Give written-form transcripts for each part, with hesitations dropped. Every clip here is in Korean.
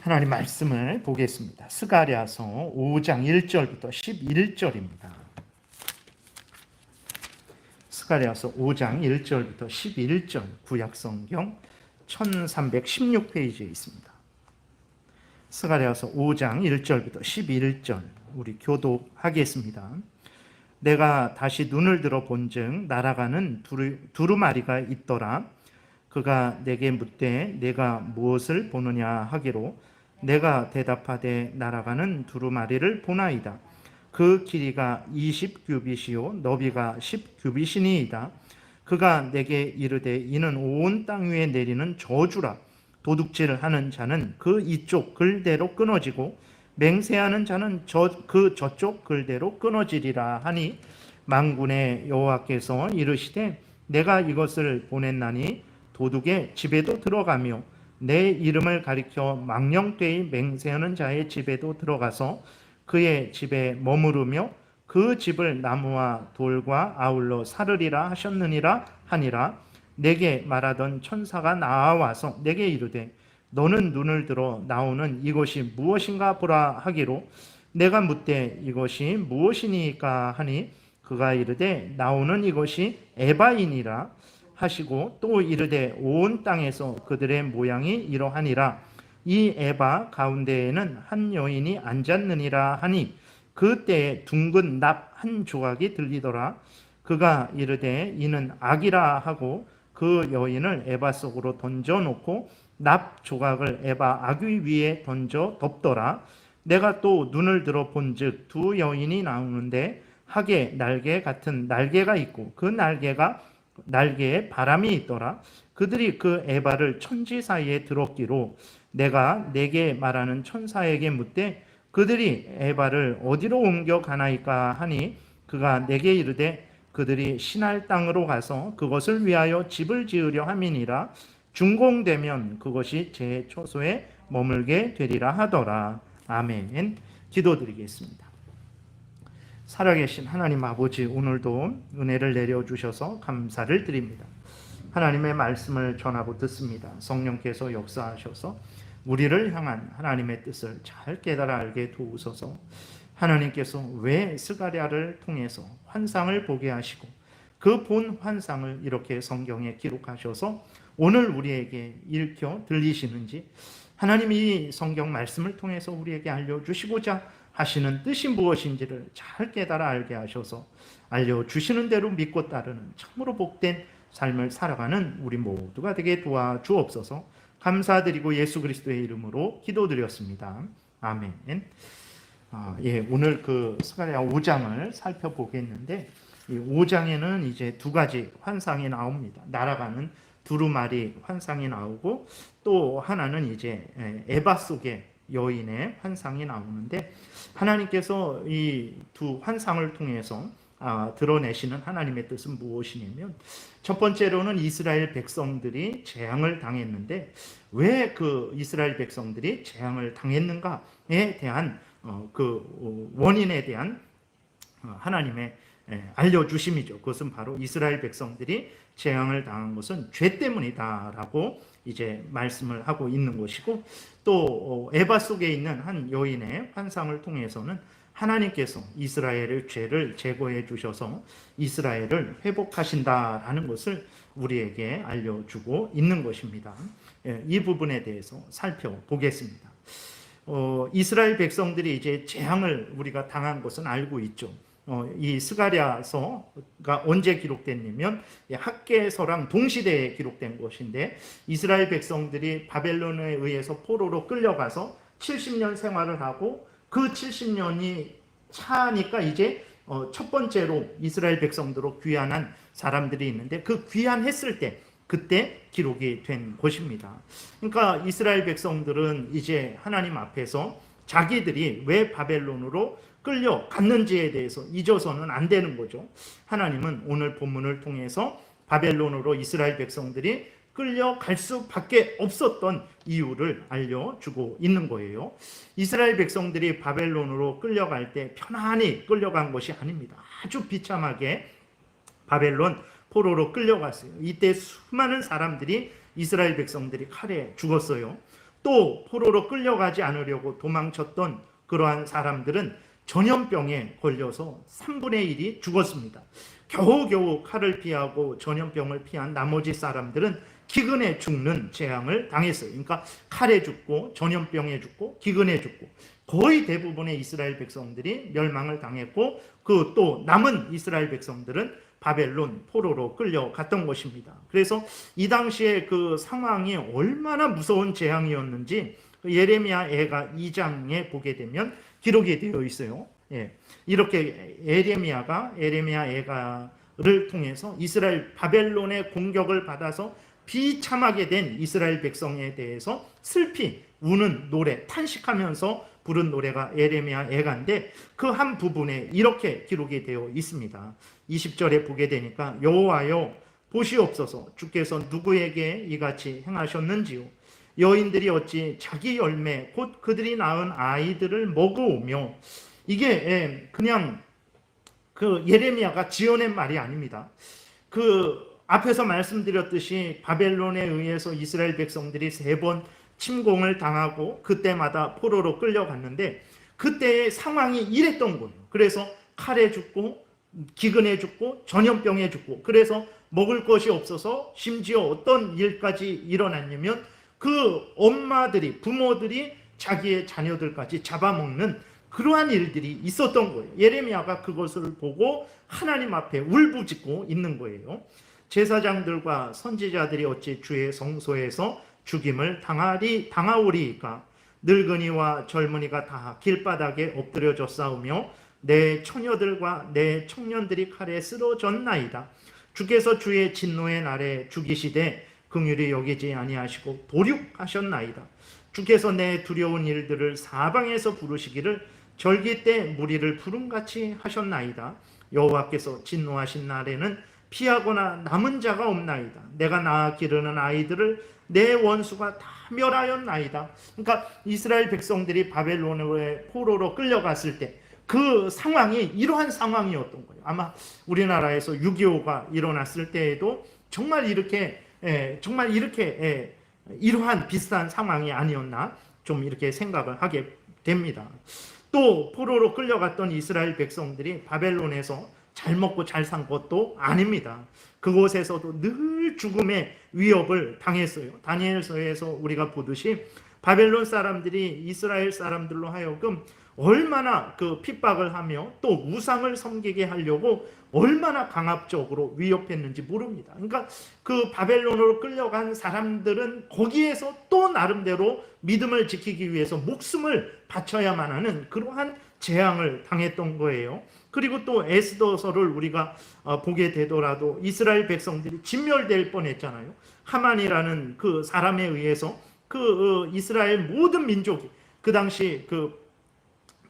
하나님 말씀을 보겠습니다. 스가랴서 5장 1절부터 11절입니다. 스가랴서 5장 1절부터 11절 구약성경 1316페이지에 있습니다. 스가랴서 5장 1절부터 11절 우리 교독하겠습니다. 내가 다시 눈을 들어 본즉 날아가는 두루마리가 있더라. 그가 내게 묻되 내가 무엇을 보느냐 하기로 내가 대답하되 날아가는 두루마리를 보나이다. 그 길이가 20규빗이요 너비가 10규빗이니이다. 그가 내게 이르되 이는 온 땅 위에 내리는 저주라. 도둑질을 하는 자는 그 이쪽 글대로 끊어지고 맹세하는 자는 저쪽 글대로 끊어지리라 하니 만군의 여호와께서 이르시되 내가 이것을 보냈나니 도둑의 집에도 들어가며 내 이름을 가리켜 망령되이 맹세하는 자의 집에도 들어가서 그의 집에 머무르며 그 집을 나무와 돌과 아울러 사르리라 하셨느니라 하니라. 내게 말하던 천사가 나와서 내게 이르되 너는 눈을 들어 나오는 이것이 무엇인가 보라 하기로 내가 묻되 이것이 무엇이니까 하니 그가 이르되 나오는 이것이 에바이니라 하시고 또 이르되 온 땅에서 그들의 모양이 이러하니라. 이 에바 가운데에는 한 여인이 앉았느니라 하니 그때에 둥근 납 한 조각이 들리더라. 그가 이르되 이는 악이라 하고 그 여인을 에바 속으로 던져놓고 납 조각을 에바 아귀 위에 던져 덮더라. 내가 또 눈을 들어 본즉 두 여인이 나오는데 하계 날개 같은 날개가 있고 그 날개에 바람이 있더라. 그들이 그 에바를 천지 사이에 들었기로 내가 내게 말하는 천사에게 묻되 그들이 에바를 어디로 옮겨 가나이까 하니 그가 내게 이르되 그들이 신할 땅으로 가서 그것을 위하여 집을 지으려 함이니라. 준공되면 그것이 제 초소에 머물게 되리라 하더라. 아멘. 기도드리겠습니다. 살아계신 하나님 아버지, 오늘도 은혜를 내려주셔서 감사를 드립니다. 하나님의 말씀을 전하고 듣습니다. 성령께서 역사하셔서 우리를 향한 하나님의 뜻을 잘 깨달아 알게 도우소서. 하나님께서 왜 스가랴를 통해서 환상을 보게 하시고 그 본 환상을 이렇게 성경에 기록하셔서 오늘 우리에게 읽혀 들리시는지, 하나님이 성경 말씀을 통해서 우리에게 알려주시고자 하시는 뜻이 무엇인지를 잘 깨달아 알게 하셔서 알려주시는 대로 믿고 따르는 참으로 복된 삶을 살아가는 우리 모두가 되게 도와주옵소서. 감사드리고 예수 그리스도의 이름으로 기도드렸습니다. 아멘. 오늘 그 스가랴 5장을 살펴보겠는데, 이 5장에는 이제 두 가지 환상이 나옵니다. 날아가는 두루마리 환상이 나오고 또 하나는 이제 에바 속의 여인의 환상이 나오는데, 하나님께서 이 두 환상을 통해서 드러내시는 하나님의 뜻은 무엇이냐면, 첫 번째로는 이스라엘 백성들이 재앙을 당했는데 왜 그 이스라엘 백성들이 재앙을 당했는가에 대한 그 원인에 대한 하나님의 알려주심이죠. 그것은 바로 이스라엘 백성들이 재앙을 당한 것은 죄 때문이다라고 이제 말씀을 하고 있는 것이고, 또 에바 속에 있는 한 여인의 환상을 통해서는 하나님께서 이스라엘의 죄를 제거해 주셔서 이스라엘을 회복하신다라는 것을 우리에게 알려주고 있는 것입니다. 이 부분에 대해서 살펴보겠습니다. 이스라엘 백성들이 이제 재앙을 우리가 당한 것은 알고 있죠. 이 스가랴서가 언제 기록됐냐면 학개서랑 동시대에 기록된 것인데, 이스라엘 백성들이 바벨론에 의해서 포로로 끌려가서 70년 생활을 하고 그 70년이 차니까 이제 첫 번째로 이스라엘 백성들로 귀환한 사람들이 있는데, 그 귀환했을 때 그때 기록이 된 것입니다. 그러니까 이스라엘 백성들은 이제 하나님 앞에서 자기들이 왜 바벨론으로 끌려갔는지에 대해서 잊어서는 안 되는 거죠. 하나님은 오늘 본문을 통해서 바벨론으로 이스라엘 백성들이 끌려갈 수밖에 없었던 이유를 알려주고 있는 거예요. 이스라엘 백성들이 바벨론으로 끌려갈 때 편안히 끌려간 것이 아닙니다. 아주 비참하게 바벨론 포로로 끌려갔어요. 이때 수많은 사람들이 이스라엘 백성들이 칼에 죽었어요. 또 포로로 끌려가지 않으려고 도망쳤던 그러한 사람들은 전염병에 걸려서 3분의 1이 죽었습니다. 겨우겨우 칼을 피하고 전염병을 피한 나머지 사람들은 기근에 죽는 재앙을 당했어요. 그러니까 칼에 죽고 전염병에 죽고 기근에 죽고 거의 대부분의 이스라엘 백성들이 멸망을 당했고 그 또 남은 이스라엘 백성들은 바벨론 포로로 끌려갔던 것입니다. 그래서 이 당시에 그 상황이 얼마나 무서운 재앙이었는지 예레미야 애가 2장에 보게 되면 기록이 되어 있어요. 예. 이렇게 예레미야 애가를 통해서 이스라엘 바벨론의 공격을 받아서 비참하게 된 이스라엘 백성에 대해서 슬피 우는 노래, 탄식하면서 부른 노래가 예레미야 애가인데 그 한 부분에 이렇게 기록이 되어 있습니다. 20절에 보게 되니까 여호와여 보시옵소서 주께서 누구에게 이같이 행하셨는지요. 여인들이 어찌 자기 열매 곧 그들이 낳은 아이들을 먹어오며 이게 그냥 그 예레미야가 지어낸 말이 아닙니다. 그 앞에서 말씀드렸듯이 바벨론에 의해서 이스라엘 백성들이 3번 침공을 당하고 그때마다 포로로 끌려갔는데 그때의 상황이 이랬던 거예요. 그래서 칼에 죽고 기근에 죽고 전염병에 죽고 그래서 먹을 것이 없어서 심지어 어떤 일까지 일어났냐면 그 엄마들이 부모들이 자기의 자녀들까지 잡아먹는 그러한 일들이 있었던 거예요. 예레미야가 그것을 보고 하나님 앞에 울부짖고 있는 거예요. 제사장들과 선지자들이 어찌 주의 성소에서 죽임을 당하오리이까. 늙은이와 젊은이가 다 길바닥에 엎드려져 싸우며 내 처녀들과 내 청년들이 칼에 쓰러졌나이다. 주께서 주의 진노의 날에 죽이시되 긍휼히 여기지 아니하시고 도륙하셨나이다. 주께서 내 두려운 일들을 사방에서 부르시기를 절기 때 무리를 부름같이 하셨나이다. 여호와께서 진노하신 날에는 피하거나 남은 자가 없나이다. 내가 낳아 기르는 아이들을 내 원수가 다 멸하였나이다. 그러니까 이스라엘 백성들이 바벨론의 포로로 끌려갔을 때 그 상황이 이러한 상황이었던 거예요. 아마 우리나라에서 6.25가 일어났을 때에도 정말 이렇게 이러한 비슷한 상황이 아니었나 좀 이렇게 생각을 하게 됩니다. 또 포로로 끌려갔던 이스라엘 백성들이 바벨론에서 잘 먹고 잘 산 것도 아닙니다. 그곳에서도 늘 죽음의 위협을 당했어요. 다니엘서에서 우리가 보듯이 바벨론 사람들이 이스라엘 사람들로 하여금 얼마나 그 핍박을 하며 또 우상을 섬기게 하려고 얼마나 강압적으로 위협했는지 모릅니다. 그러니까 그 바벨론으로 끌려간 사람들은 거기에서 또 나름대로 믿음을 지키기 위해서 목숨을 바쳐야만 하는 그러한 재앙을 당했던 거예요. 그리고 또 에스더서를 우리가 보게 되더라도 이스라엘 백성들이 진멸될 뻔했잖아요. 하만이라는 그 사람에 의해서 그 이스라엘 모든 민족이 그 당시 그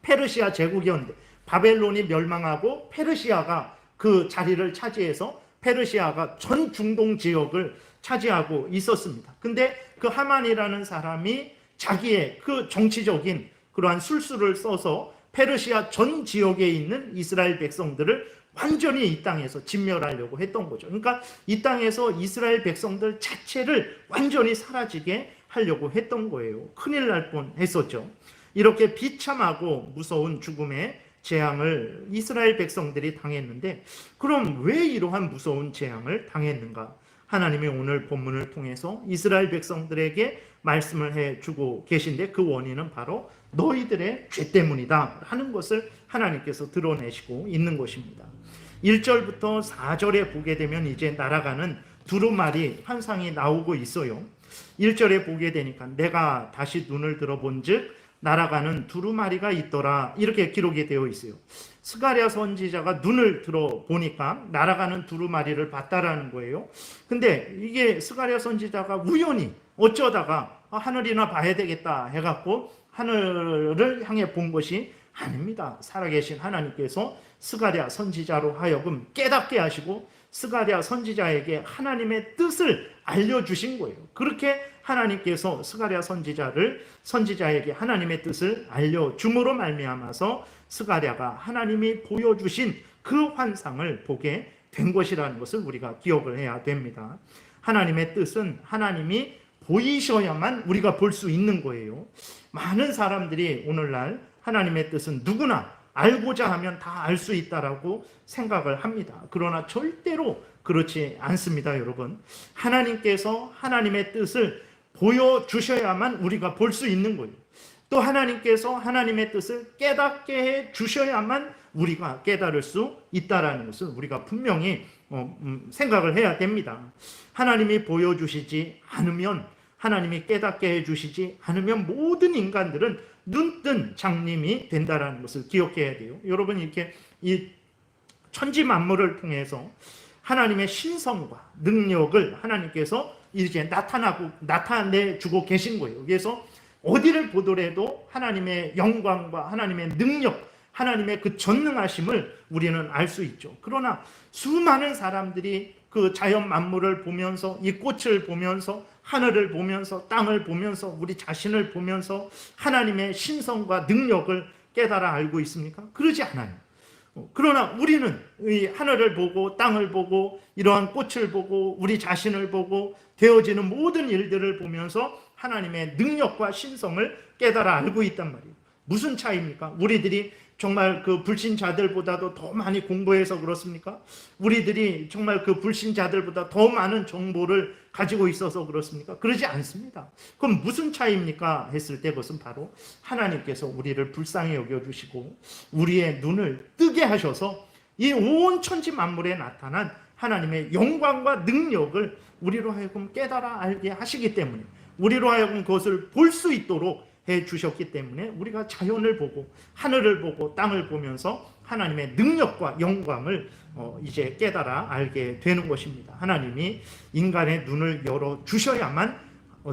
페르시아 제국이었는데 바벨론이 멸망하고 페르시아가 그 자리를 차지해서 페르시아가 전 중동 지역을 차지하고 있었습니다. 근데 그 하만이라는 사람이 자기의 그 정치적인 그러한 술수를 써서 페르시아 전 지역에 있는 이스라엘 백성들을 완전히 이 땅에서 진멸하려고 했던 거죠. 그러니까 이 땅에서 이스라엘 백성들 자체를 완전히 사라지게 하려고 했던 거예요. 큰일 날 뻔했었죠. 이렇게 비참하고 무서운 죽음의 재앙을 이스라엘 백성들이 당했는데 그럼 왜 이러한 무서운 재앙을 당했는가? 하나님이 오늘 본문을 통해서 이스라엘 백성들에게 말씀을 해주고 계신데 그 원인은 바로 너희들의 죄 때문이다 하는 것을 하나님께서 드러내시고 있는 것입니다. 1절부터 4절에 보게 되면 이제 날아가는 두루마리 환상이 나오고 있어요. 1절에 보게 되니까 내가 다시 눈을 들어본 즉 날아가는 두루마리가 있더라 이렇게 기록이 되어 있어요. 스가랴 선지자가 눈을 들어보니까 날아가는 두루마리를 봤다라는 거예요. 근데 이게 스가랴 선지자가 우연히 어쩌다가 하늘이나 봐야 되겠다 해갖고 하늘을 향해 본 것이 아닙니다. 살아계신 하나님께서 스가랴 선지자로 하여금 깨닫게 하시고 스가랴 선지자에게 하나님의 뜻을 알려주신 거예요. 그렇게 하나님께서 스가랴 선지자에게 하나님의 뜻을 알려줌으로 말미암아서 스가랴가 하나님이 보여주신 그 환상을 보게 된 것이라는 것을 우리가 기억을 해야 됩니다. 하나님의 뜻은 하나님이 보이셔야만 우리가 볼 수 있는 거예요. 많은 사람들이 오늘날 하나님의 뜻은 누구나 알고자 하면 다 알 수 있다라고 생각을 합니다. 그러나 절대로 그렇지 않습니다, 여러분. 하나님께서 하나님의 뜻을 보여주셔야만 우리가 볼 수 있는 거예요. 또 하나님께서 하나님의 뜻을 깨닫게 해 주셔야만 우리가 깨달을 수 있다라는 것을 우리가 분명히 생각을 해야 됩니다. 하나님이 보여주시지 않으면, 하나님이 깨닫게 해주시지 않으면 모든 인간들은 눈뜬 장님이 된다라는 것을 기억해야 돼요. 여러분, 이렇게 이 천지 만물을 통해서 하나님의 신성과 능력을 하나님께서 이렇게 나타내주고 계신 거예요. 그래서 어디를 보더라도 하나님의 영광과 하나님의 능력, 하나님의 그 전능하심을 우리는 알 수 있죠. 그러나 수많은 사람들이 그 자연 만물을 보면서, 이 꽃을 보면서, 하늘을 보면서, 땅을 보면서, 우리 자신을 보면서 하나님의 신성과 능력을 깨달아 알고 있습니까? 그러지 않아요. 그러나 우리는 이 하늘을 보고 땅을 보고 이러한 꽃을 보고 우리 자신을 보고 되어지는 모든 일들을 보면서 하나님의 능력과 신성을 깨달아 알고 있단 말이에요. 무슨 차이입니까? 우리들이 정말 그 불신자들보다도 더 많이 공부해서 그렇습니까? 우리들이 정말 그 불신자들보다 더 많은 정보를 가지고 있어서 그렇습니까? 그러지 않습니다. 그럼 무슨 차이입니까? 했을 때 그것은 바로 하나님께서 우리를 불쌍히 여겨주시고 우리의 눈을 뜨게 하셔서 이 온 천지 만물에 나타난 하나님의 영광과 능력을 우리로 하여금 깨달아 알게 하시기 때문에, 우리로 하여금 그것을 볼 수 있도록 해 주셨기 때문에 우리가 자연을 보고 하늘을 보고 땅을 보면서 하나님의 능력과 영광을 이제 깨달아 알게 되는 것입니다. 하나님이 인간의 눈을 열어 주셔야만,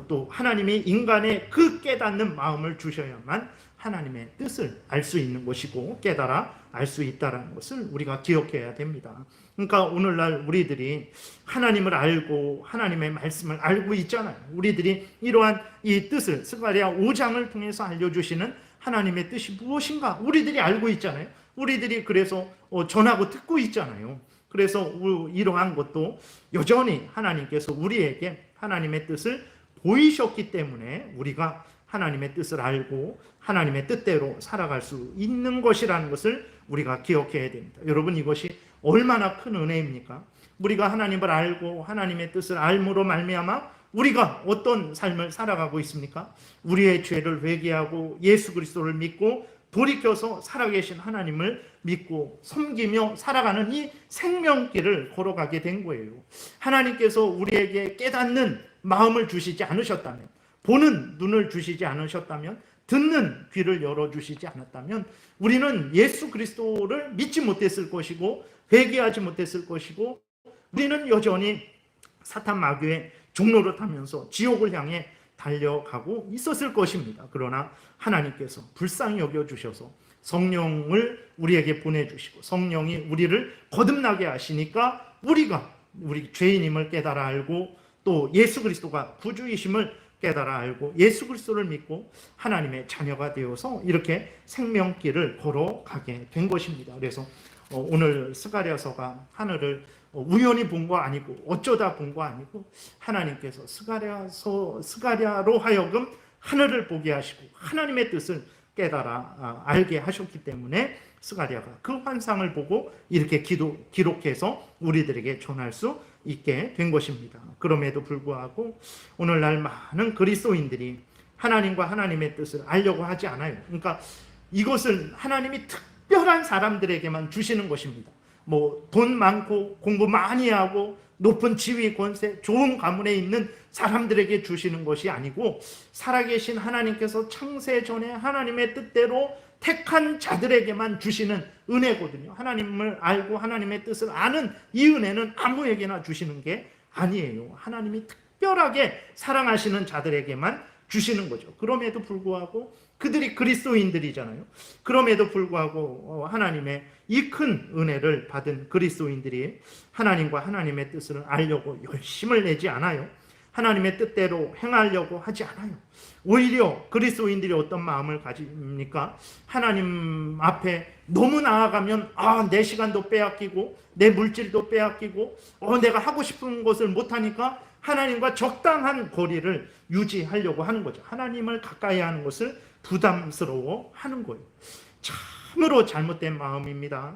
또 하나님이 인간의 그 깨닫는 마음을 주셔야만 하나님의 뜻을 알 수 있는 것이고 깨달아 알 수 있다는 것을 우리가 기억해야 됩니다. 그러니까 오늘날 우리들이 하나님을 알고 하나님의 말씀을 알고 있잖아요. 우리들이 이러한 이 뜻을, 스가랴 5장을 통해서 알려주시는 하나님의 뜻이 무엇인가 우리들이 알고 있잖아요. 우리들이 그래서 전하고 듣고 있잖아요. 그래서 이러한 것도 여전히 하나님께서 우리에게 하나님의 뜻을 보이셨기 때문에 우리가 하나님의 뜻을 알고 하나님의 뜻대로 살아갈 수 있는 것이라는 것을 우리가 기억해야 됩니다. 여러분, 이것이 얼마나 큰 은혜입니까? 우리가 하나님을 알고 하나님의 뜻을 알므로 말미암아 우리가 어떤 삶을 살아가고 있습니까? 우리의 죄를 회개하고 예수 그리스도를 믿고 돌이켜서 살아계신 하나님을 믿고 섬기며 살아가는 이 생명길을 걸어가게 된 거예요. 하나님께서 우리에게 깨닫는 마음을 주시지 않으셨다면, 보는 눈을 주시지 않으셨다면, 듣는 귀를 열어주시지 않았다면 우리는 예수 그리스도를 믿지 못했을 것이고 회개하지 못했을 것이고 우리는 여전히 사탄 마귀의 종로를 타면서 지옥을 향해 달려가고 있었을 것입니다. 그러나 하나님께서 불쌍히 여겨주셔서 성령을 우리에게 보내주시고 성령이 우리를 거듭나게 하시니까 우리 죄인임을 깨달아 알고 또 예수 그리스도가 구주이심을 깨달아 알고 예수 그리스도를 믿고 하나님의 자녀가 되어서 이렇게 생명길을 걸어가게 된 것입니다. 그래서 오늘 스가랴서가 하늘을 우연히 본 거 아니고 어쩌다 본 거 아니고 하나님께서 스가랴로 하여금 하늘을 보게 하시고 하나님의 뜻을 깨달아 알게 하셨기 때문에 스가랴가 그 환상을 보고 이렇게 기록해서 우리들에게 전할 수 있게 된 것입니다. 그럼에도 불구하고 오늘날 많은 그리스도인들이 하나님과 하나님의 뜻을 알려고 하지 않아요. 그러니까 이것을 하나님이 특별한 사람들에게만 주시는 것입니다. 뭐 돈 많고 공부 많이 하고 높은 지위 권세 좋은 가문에 있는 사람들에게 주시는 것이 아니고 살아계신 하나님께서 창세 전에 하나님의 뜻대로 택한 자들에게만 주시는 은혜거든요. 하나님을 알고 하나님의 뜻을 아는 이 은혜는 아무에게나 주시는 게 아니에요. 하나님이 특별하게 사랑하시는 자들에게만 주시는 거죠. 그럼에도 불구하고 그들이 그리스도인들이잖아요. 그럼에도 불구하고 하나님의 이 큰 은혜를 받은 그리스도인들이 하나님과 하나님의 뜻을 알려고 열심을 내지 않아요. 하나님의 뜻대로 행하려고 하지 않아요. 오히려 그리스도인들이 어떤 마음을 가집니까? 하나님 앞에 너무 나아가면 내 시간도 빼앗기고 내 물질도 빼앗기고 내가 하고 싶은 것을 못하니까 하나님과 적당한 거리를 유지하려고 하는 거죠. 하나님을 가까이 하는 것을 부담스러워 하는 거예요. 참으로 잘못된 마음입니다.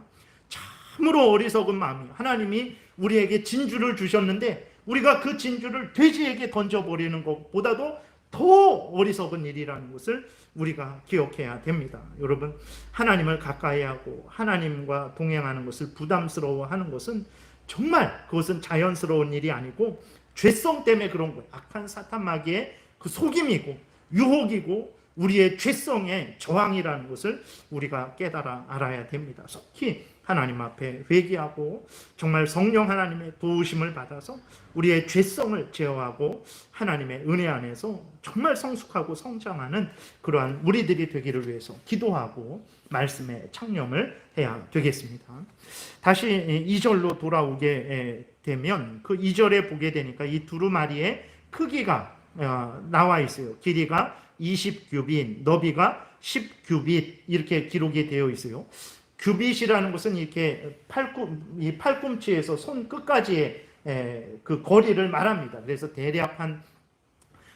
참으로 어리석은 마음이에요. 하나님이 우리에게 진주를 주셨는데 우리가 그 진주를 돼지에게 던져버리는 것보다도 더 어리석은 일이라는 것을 우리가 기억해야 됩니다. 여러분, 하나님을 가까이 하고 하나님과 동행하는 것을 부담스러워하는 것은 정말 그것은 자연스러운 일이 아니고 죄성 때문에 그런 거예요. 악한 사탄 마귀의 그 속임이고 유혹이고 우리의 죄성의 저항이라는 것을 우리가 깨달아 알아야 됩니다. 속히 하나님 앞에 회개하고 정말 성령 하나님의 도우심을 받아서 우리의 죄성을 제어하고 하나님의 은혜 안에서 정말 성숙하고 성장하는 그러한 우리들이 되기를 위해서 기도하고 말씀에 창념을 해야 되겠습니다. 다시 2절로 돌아오게 되면 그 2절에 보게 되니까 이 두루마리의 크기가 나와 있어요. 길이가 20규빗, 너비가 10규빗 이렇게 기록이 되어 있어요. 규빗이라는 것은 이렇게 팔꿈치에서 손 끝까지의 그 거리를 말합니다. 그래서 대략 한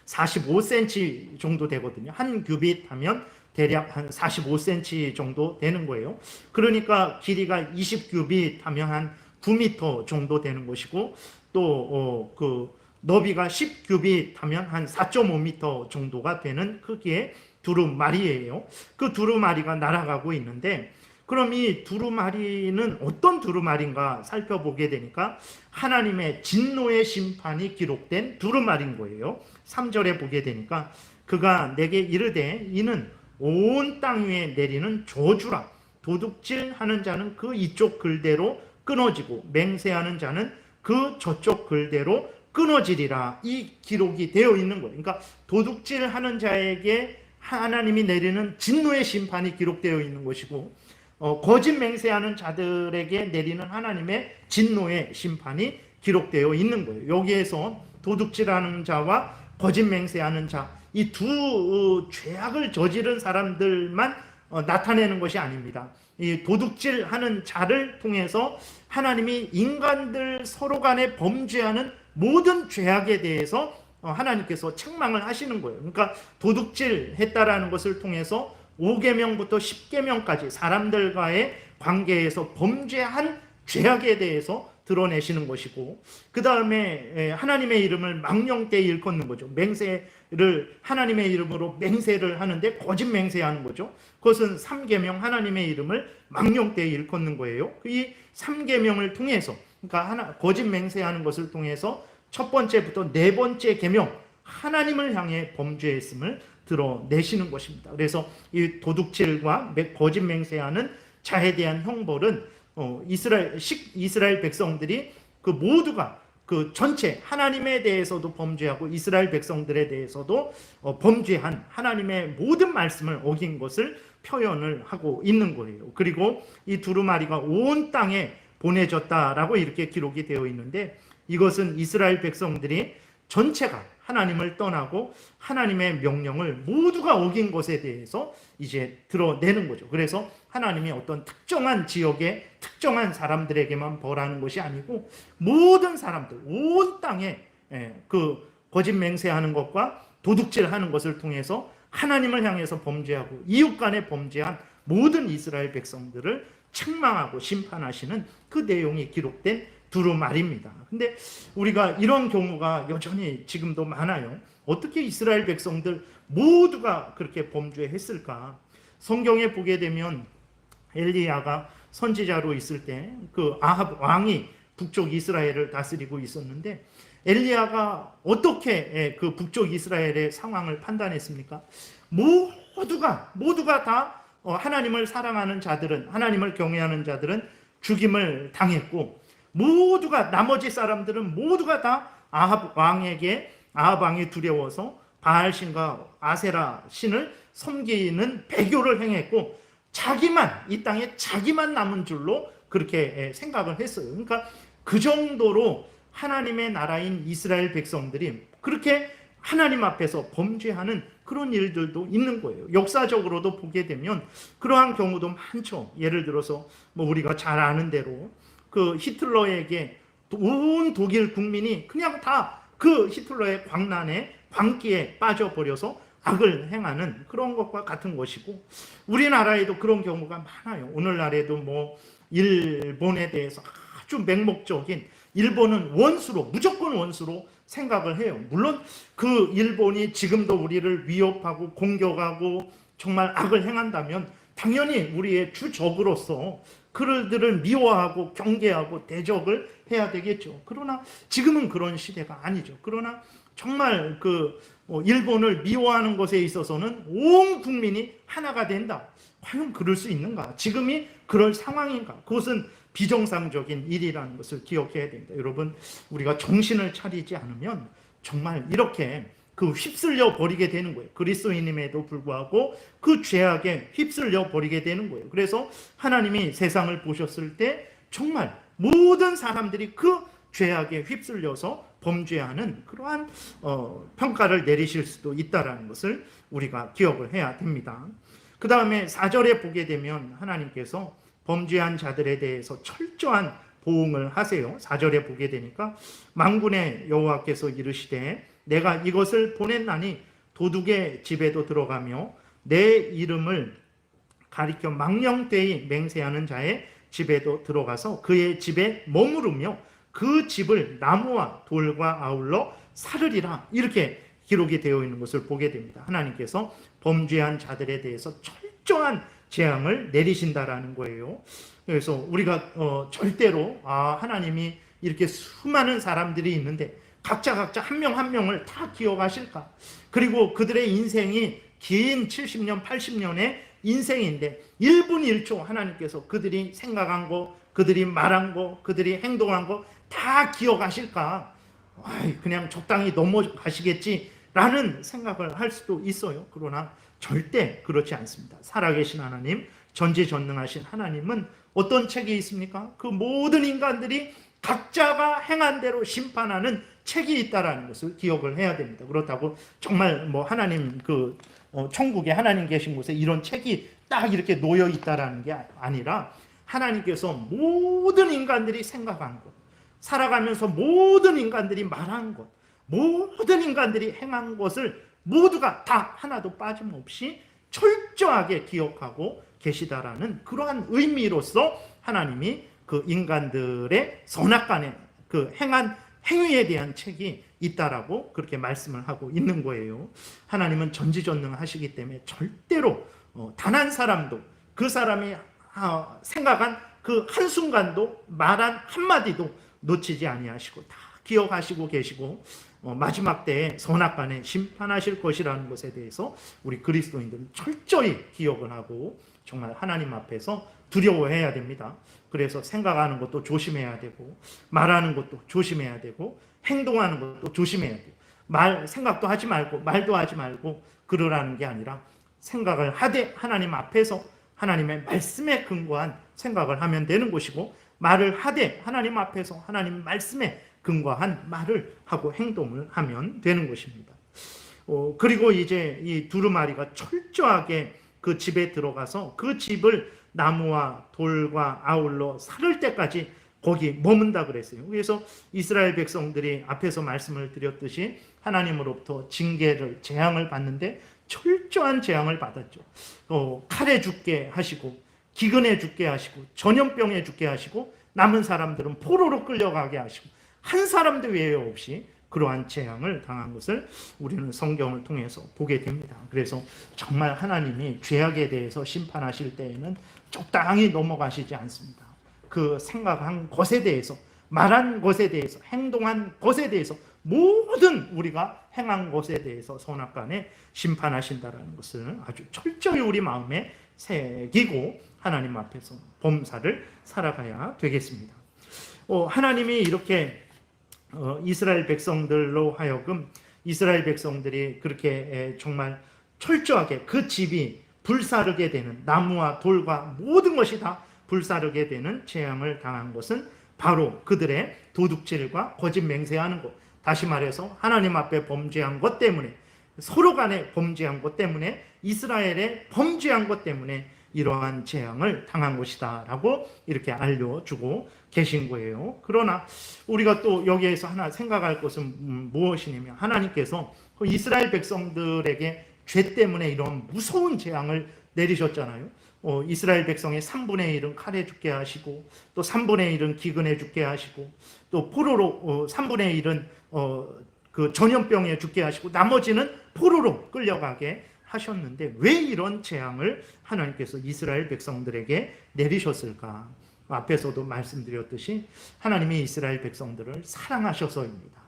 45cm 정도 되거든요. 한 규빗 하면 대략 한 45cm 정도 되는 거예요. 그러니까 길이가 20규빗 하면 한 9m 정도 되는 것이고 또 그 너비가 10규빗 하면 한 4.5m 정도가 되는 크기의 두루마리예요. 그 두루마리가 날아가고 있는데 그럼 이 두루마리는 어떤 두루마리인가 살펴보게 되니까 하나님의 진노의 심판이 기록된 두루마리인 거예요. 3절에 보게 되니까 그가 내게 이르되 이는 온 땅 위에 내리는 저주라. 도둑질하는 자는 그 이쪽 글대로 끊어지고 맹세하는 자는 그 저쪽 글대로 끊어지리라. 이 기록이 되어 있는 거예요. 그러니까 도둑질하는 자에게 하나님이 내리는 진노의 심판이 기록되어 있는 것이고 거짓 맹세하는 자들에게 내리는 하나님의 진노의 심판이 기록되어 있는 거예요. 여기에서 도둑질하는 자와 거짓 맹세하는 자, 이 두 죄악을 저지른 사람들만 나타내는 것이 아닙니다. 이 도둑질하는 자를 통해서 하나님이 인간들 서로 간에 범죄하는 모든 죄악에 대해서 하나님께서 책망을 하시는 거예요. 그러니까 도둑질했다라는 것을 통해서 5계명부터 10계명까지 사람들과의 관계에서 범죄한 죄악에 대해서 드러내시는 것이고 그 다음에 하나님의 이름을 망령되이 일컫는 거죠. 맹세를 하나님의 이름으로 맹세를 하는데 거짓 맹세하는 거죠. 그것은 3계명 하나님의 이름을 망령되이 일컫는 거예요. 이 3계명을 통해서 그러니까 거짓 맹세하는 것을 통해서 첫 번째부터 네 번째 계명 하나님을 향해 범죄했음을 드러내시는 것입니다. 그래서 이 도둑질과 거짓 맹세하는 자에 대한 형벌은 이스라엘 백성들이 그 모두가 그 전체 하나님에 대해서도 범죄하고 이스라엘 백성들에 대해서도 범죄한 하나님의 모든 말씀을 어긴 것을 표현을 하고 있는 거예요. 그리고 이 두루마리가 온 땅에 보내졌다라고 이렇게 기록이 되어 있는데 이것은 이스라엘 백성들이 전체가 하나님을 떠나고 하나님의 명령을 모두가 어긴 것에 대해서 이제 드러내는 거죠. 그래서 하나님이 어떤 특정한 지역의 특정한 사람들에게만 벌하는 것이 아니고 모든 사람들, 온 땅에 그 거짓 맹세하는 것과 도둑질하는 것을 통해서 하나님을 향해서 범죄하고 이웃 간에 범죄한 모든 이스라엘 백성들을 책망하고 심판하시는 그 내용이 기록된 두루마리입니다. 근데 우리가 이런 경우가 여전히 지금도 많아요. 어떻게 이스라엘 백성들 모두가 그렇게 범죄했을까? 성경에 보게 되면 엘리야가 선지자로 있을 때 그 아합 왕이 북쪽 이스라엘을 다스리고 있었는데 엘리야가 어떻게 그 북쪽 이스라엘의 상황을 판단했습니까? 모두가 다 하나님을 사랑하는 자들은 하나님을 경외하는 자들은 죽임을 당했고 모두가 나머지 사람들은 모두가 다 아합 왕이 두려워서 바알신과 아세라 신을 섬기는 배교를 행했고 이 땅에 자기만 남은 줄로 그렇게 생각을 했어요. 그러니까 그 정도로 하나님의 나라인 이스라엘 백성들이 그렇게 하나님 앞에서 범죄하는 그런 일들도 있는 거예요. 역사적으로도 보게 되면 그러한 경우도 많죠. 예를 들어서 우리가 잘 아는 대로 그 히틀러에게 온 독일 국민이 그냥 다 그 히틀러의 광란에 광기에 빠져버려서 악을 행하는 그런 것과 같은 것이고, 우리나라에도 그런 경우가 많아요. 오늘날에도 뭐 일본에 대해서 아주 맹목적인, 일본은 원수로, 무조건 원수로 생각을 해요. 물론 그 일본이 지금도 우리를 위협하고 공격하고 정말 악을 행한다면 당연히 우리의 주적으로서 그들을 미워하고 경계하고 대적을 해야 되겠죠. 그러나 지금은 그런 시대가 아니죠. 그러나 정말 일본을 미워하는 것에 있어서는 온 국민이 하나가 된다. 과연 그럴 수 있는가? 지금이 그럴 상황인가? 그것은 비정상적인 일이라는 것을 기억해야 됩니다. 여러분, 우리가 정신을 차리지 않으면 정말 이렇게 휩쓸려 버리게 되는 거예요. 그리스도인임에도 불구하고 그 죄악에 휩쓸려 버리게 되는 거예요. 그래서 하나님이 세상을 보셨을 때 정말 모든 사람들이 그 죄악에 휩쓸려서 범죄하는 그러한 평가를 내리실 수도 있다는 것을 우리가 기억을 해야 됩니다. 그 다음에 4절에 보게 되면 하나님께서 범죄한 자들에 대해서 철저한 보응을 하세요. 4절에 보게 되니까 만군의 여호와께서 이르시되 내가 이것을 보냈나니 도둑의 집에도 들어가며 내 이름을 가리켜 망령되이 맹세하는 자의 집에도 들어가서 그의 집에 머무르며 그 집을 나무와 돌과 아울러 사르리라. 이렇게 기록이 되어 있는 것을 보게 됩니다. 하나님께서 범죄한 자들에 대해서 철저한 재앙을 내리신다라는 거예요. 그래서 우리가 절대로 하나님이 이렇게 수많은 사람들이 있는데 각자 한 명 한 명을 다 기억하실까? 그리고 그들의 인생이 긴 70년, 80년의 인생인데 1분 1초 하나님께서 그들이 생각한 거, 그들이 말한 거, 그들이 행동한 거 다 기억하실까? 그냥 적당히 넘어가시겠지라는 생각을 할 수도 있어요. 그러나 절대 그렇지 않습니다. 살아계신 하나님, 전지전능하신 하나님은 어떤 책이 있습니까? 그 모든 인간들이 각자가 행한 대로 심판하는 책이 있다라는 것을 기억을 해야 됩니다. 그렇다고 정말 뭐 하나님 천국에 하나님 계신 곳에 이런 책이 딱 이렇게 놓여 있다라는 게 아니라 하나님께서 모든 인간들이 생각한 것, 살아가면서 모든 인간들이 말한 것, 모든 인간들이 행한 것을 모두가 다 하나도 빠짐없이 철저하게 기억하고 계시다라는 그러한 의미로서 하나님이 그 인간들의 선악간에 행한 행위에 대한 책이 있다라고 그렇게 말씀을 하고 있는 거예요. 하나님은 전지전능하시기 때문에 절대로 단 한 사람도 그 사람이 생각한 그 한순간도 말한 한마디도 놓치지 아니하시고 다 기억하시고 계시고 마지막 때에 선악간에 심판하실 것이라는 것에 대해서 우리 그리스도인들은 철저히 기억을 하고 정말 하나님 앞에서 두려워해야 됩니다. 그래서 생각하는 것도 조심해야 되고 말하는 것도 조심해야 되고 행동하는 것도 조심해야 돼요. 생각도 하지 말고 말도 하지 말고 그러라는 게 아니라 생각을 하되 하나님 앞에서 하나님의 말씀에 근거한 생각을 하면 되는 것이고, 말을 하되 하나님 앞에서 하나님 말씀에 근거한 말을 하고 행동을 하면 되는 것입니다. 그리고 이제 이 두루마리가 철저하게 그 집에 들어가서 그 집을 나무와 돌과 아울러 사를 때까지 거기 머문다 그랬어요. 그래서 이스라엘 백성들이 앞에서 말씀을 드렸듯이 하나님으로부터 징계를, 재앙을 받는데 철저한 재앙을 받았죠. 칼에 죽게 하시고 기근에 죽게 하시고 전염병에 죽게 하시고 남은 사람들은 포로로 끌려가게 하시고 한 사람도 외에 없이 그러한 재앙을 당한 것을 우리는 성경을 통해서 보게 됩니다. 그래서 정말 하나님이 죄악에 대해서 심판하실 때에는 적당히 넘어가시지 않습니다. 그 생각한 것에 대해서, 말한 것에 대해서, 행동한 것에 대해서, 모든 우리가 행한 것에 대해서 선악간에 심판하신다는 것을 아주 철저히 우리 마음에 새기고 하나님 앞에서 범사를 살아가야 되겠습니다. 하나님이 이렇게 이스라엘 백성들로 하여금 이스라엘 백성들이 그렇게 정말 철저하게 그 집이 불사르게 되는, 나무와 돌과 모든 것이 다 불사르게 되는 재앙을 당한 것은 바로 그들의 도둑질과 거짓 맹세하는 것, 다시 말해서 하나님 앞에 범죄한 것 때문에, 서로 간에 범죄한 것 때문에, 이스라엘의 범죄한 것 때문에 이러한 재앙을 당한 것이다 라고 이렇게 알려주고 계신 거예요. 그러나 우리가 또 여기에서 하나 생각할 것은 무엇이냐면, 하나님께서 이스라엘 백성들에게 죄 때문에 이런 무서운 재앙을 내리셨잖아요. 이스라엘 백성의 3분의 1은 칼에 죽게 하시고, 또 3분의 1은 기근에 죽게 하시고, 또 포로로 3분의 1은 그 전염병에 죽게 하시고, 나머지는 포로로 끌려가게 하셨는데, 왜 이런 재앙을 하나님께서 이스라엘 백성들에게 내리셨을까? 앞에서도 말씀드렸듯이 하나님이 이스라엘 백성들을 사랑하셔서입니다.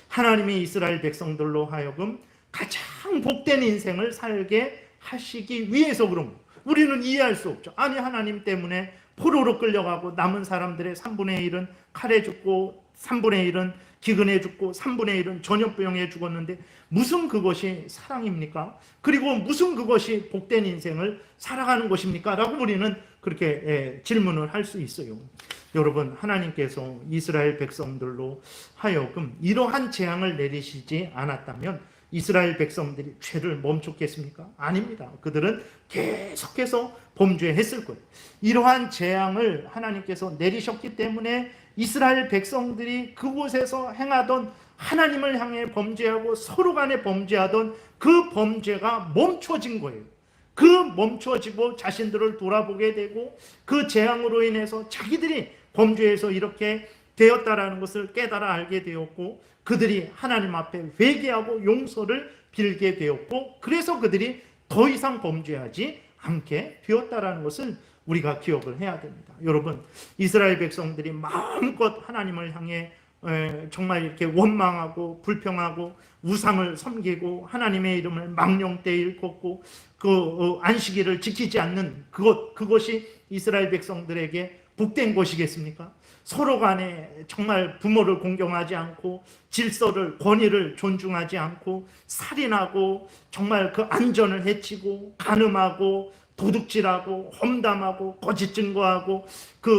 하나님이 이스라엘 백성들로 하여금 가장 복된 인생을 살게 하시기 위해서 그런 거예요. 우리는 이해할 수 없죠. 아니, 하나님 때문에 포로로 끌려가고 남은 사람들의 3분의 1은 칼에 죽고 3분의 1은 기근에 죽고 3분의 1은 전염병에 죽었는데 무슨 그것이 사랑입니까? 그리고 무슨 그것이 복된 인생을 살아가는 것입니까? 라고 우리는 그렇게 질문을 할 수 있어요. 여러분, 하나님께서 이스라엘 백성들로 하여금 이러한 재앙을 내리시지 않았다면 이스라엘 백성들이 죄를 멈췄겠습니까? 아닙니다. 그들은 계속해서 범죄했을 거예요. 이러한 재앙을 하나님께서 내리셨기 때문에 이스라엘 백성들이 그곳에서 행하던 하나님을 향해 범죄하고 서로 간에 범죄하던 그 범죄가 멈춰진 거예요. 그 멈춰지고 자신들을 돌아보게 되고, 그 재앙으로 인해서 자기들이 범죄에서 이렇게 되었다라는 것을 깨달아 알게 되었고, 그들이 하나님 앞에 회개하고 용서를 빌게 되었고, 그래서 그들이 더 이상 범죄하지 않게 되었다라는 것을 우리가 기억을 해야 됩니다. 여러분, 이스라엘 백성들이 마음껏 하나님을 향해 정말 이렇게 원망하고 불평하고 우상을 섬기고 하나님의 이름을 망령되이 일컫고 그 안식일을 지키지 않는 그것이 이스라엘 백성들에게 복된 것이겠습니까? 서로 간에 정말 부모를 공경하지 않고 질서를, 권위를 존중하지 않고 살인하고 정말 그 안전을 해치고 간음하고 도둑질하고 험담하고 거짓 증거하고 그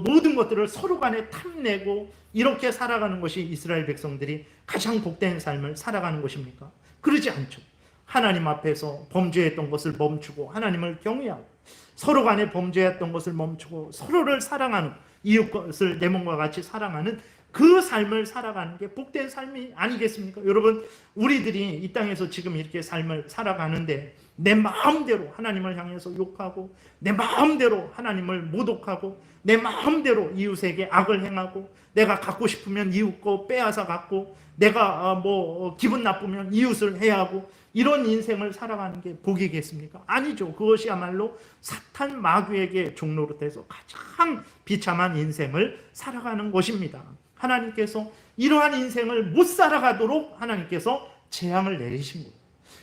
모든 것들을 서로 간에 탐내고 이렇게 살아가는 것이 이스라엘 백성들이 가장 복된 삶을 살아가는 것입니까? 그러지 않죠. 하나님 앞에서 범죄했던 것을 멈추고 하나님을 경외하고 서로 간에 범죄했던 것을 멈추고 서로를 사랑하는, 이웃것을 내 몸과 같이 사랑하는 그 삶을 살아가는 게 복된 삶이 아니겠습니까? 여러분, 우리들이 이 땅에서 지금 이렇게 삶을 살아가는데 내 마음대로 하나님을 향해서 욕하고 내 마음대로 하나님을 모독하고 내 마음대로 이웃에게 악을 행하고 내가 갖고 싶으면 이웃 거 빼앗아 갖고 내가 기분 나쁘면 이웃을 해하고 이런 인생을 살아가는 게 복이겠습니까? 아니죠. 그것이야말로 사탄 마귀에게 종로로 돼서 가장 비참한 인생을 살아가는 것입니다. 하나님께서 이러한 인생을 못 살아가도록 하나님께서 재앙을 내리신 거예요.